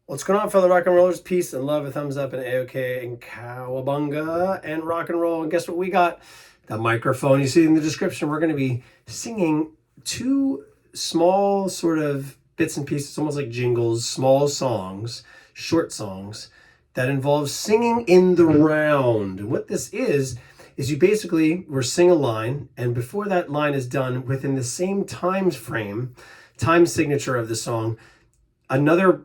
What's going on, fellow rock and rollers? Peace and love, a thumbs up, and A-OK, and cowabunga, and rock and roll. And guess what we got? The microphone you see in the description. We're going to be singing two small sort of bits and pieces, almost like jingles, small songs, short songs, that involve singing in the round. And what this is you basically will sing a line, and before that line is done, within the same time frame, time signature of the song, another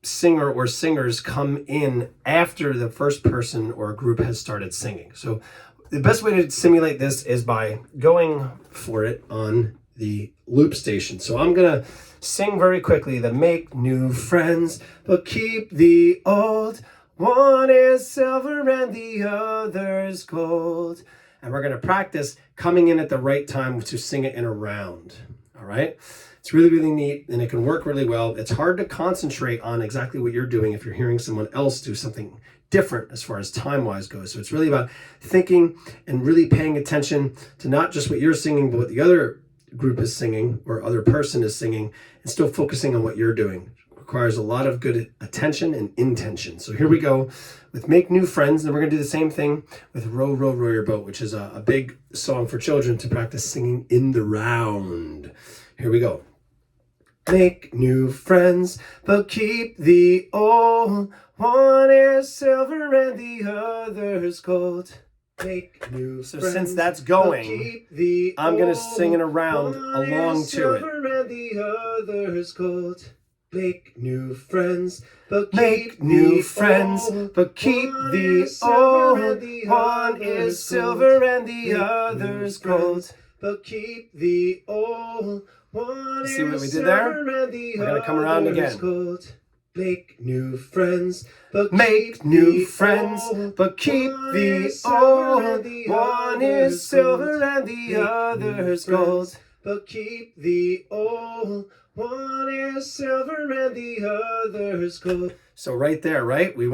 singer or singers come in after the first person or group has started singing. So the best way to simulate this is by going for it on the loop station. So I'm gonna sing very quickly the "Make new friends but keep the old, one is silver and the other is gold," and we're gonna practice coming in at the right time to sing it in a round. All right, it's really, really neat, and it can work really well. It's hard to concentrate on exactly what you're doing if you're hearing someone else do something different as far as time-wise goes. So it's really about thinking and really paying attention to not just what you're singing, but what the other group is singing or other person is singing, and still focusing on what you're doing. It requires a lot of good attention and intention. So here we go with "Make New Friends," and we're gonna do the same thing with "Row, Row, Row Your Boat," which is a big song for children to practice singing in the round. Here we go. Make new friends, but keep the old, one is silver and the other's gold. Make new friends. So since that's going, I'm going to sing it around along to it. And the other's gold. Make new friends, but keep the old, one is silver and the other's gold. But keep the old, one. See what we did there? We're going to come around again. Make new friends, but keep the old, one is silver and the other's gold. But keep the old, one is silver and the other's gold. So right there, right? We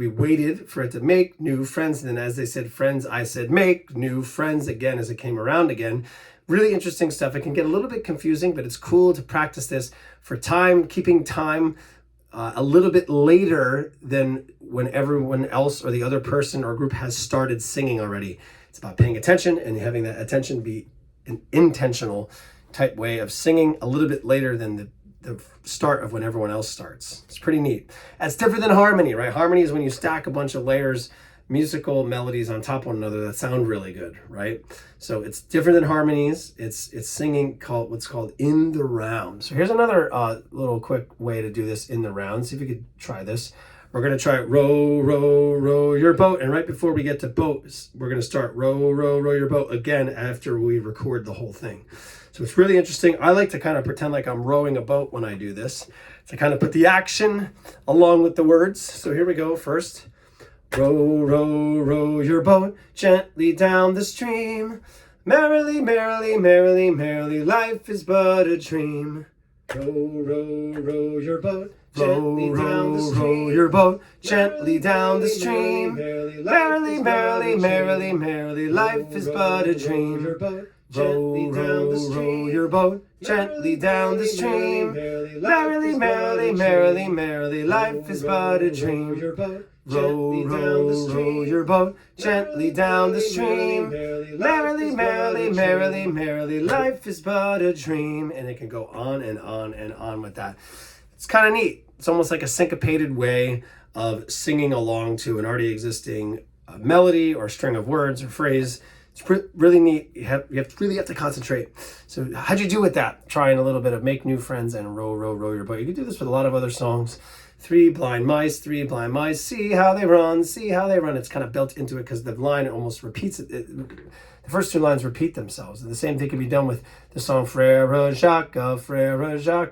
waited for it to "make new friends," and then as they said friends, I said "make new friends" again as it came around again. Really interesting stuff. It can get a little bit confusing, but it's cool to practice this for keeping time a little bit later than when everyone else or the other person or group has started singing already. It's about paying attention and having that attention be an intentional type way of singing a little bit later than the start of when everyone else starts. It's pretty neat. That's different than harmony, right? Harmony is when you stack a bunch of layers, musical melodies on top of one another that sound really good, right? So it's different than harmonies. It's singing what's called in the round. So here's another little quick way to do this in the round. See if you could try this. We're going to try "Row, row, row your boat," and right before we get to boat, we're going to start "Row, row, row your boat" again after we record the whole thing. So it's really interesting. I like to kind of pretend like I'm rowing a boat when I do this, to kind of put the action along with the words. So here we go. First, "Row, row, row your boat gently down the stream. Merrily, merrily, merrily, merrily, life is but a dream. Row, row, row your boat gently down the stream. Row your boat gently down the stream. Merrily, merrily, merrily, merrily, life is but a dream. Row, row, row your boat gently down the stream. Merrily, merrily, merrily, merrily, life is but a dream. Row, row, row your boat gently down the stream. Merrily, merrily, merrily, merrily, life is but a dream." And it can go on and on and on with that. It's kind of neat. It's almost like a syncopated way of singing along to an already existing melody or string of words or phrase. It's really neat. You really have to concentrate. So how'd you do with that? Trying a little bit of "Make New Friends" and "Row, row, row your boat." You could do this with a lot of other songs. Three blind mice, see how they run, see how they run. It's kind of built into it because the line almost repeats it. The first two lines repeat themselves. And the same thing can be done with the song Frère Jacques,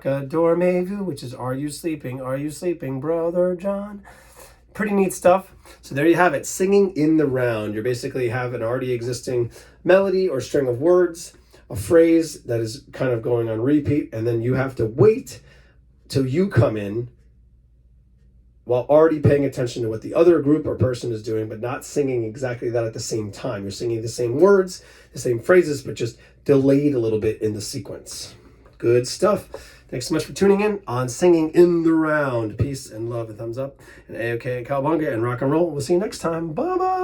dormez-vous, which is are you sleeping, Brother John? Pretty neat stuff. So there you have it, singing in the round. You basically have an already existing melody or string of words, a phrase that is kind of going on repeat, and then you have to wait till you come in while already paying attention to what the other group or person is doing, but not singing exactly that at the same time. You're singing the same words, the same phrases, but just delayed a little bit in the sequence. Good stuff. Thanks so much for tuning in on Singing in the Round. Peace and love and thumbs up. And A-OK, cowabunga, and rock and roll. We'll see you next time. Bye-bye.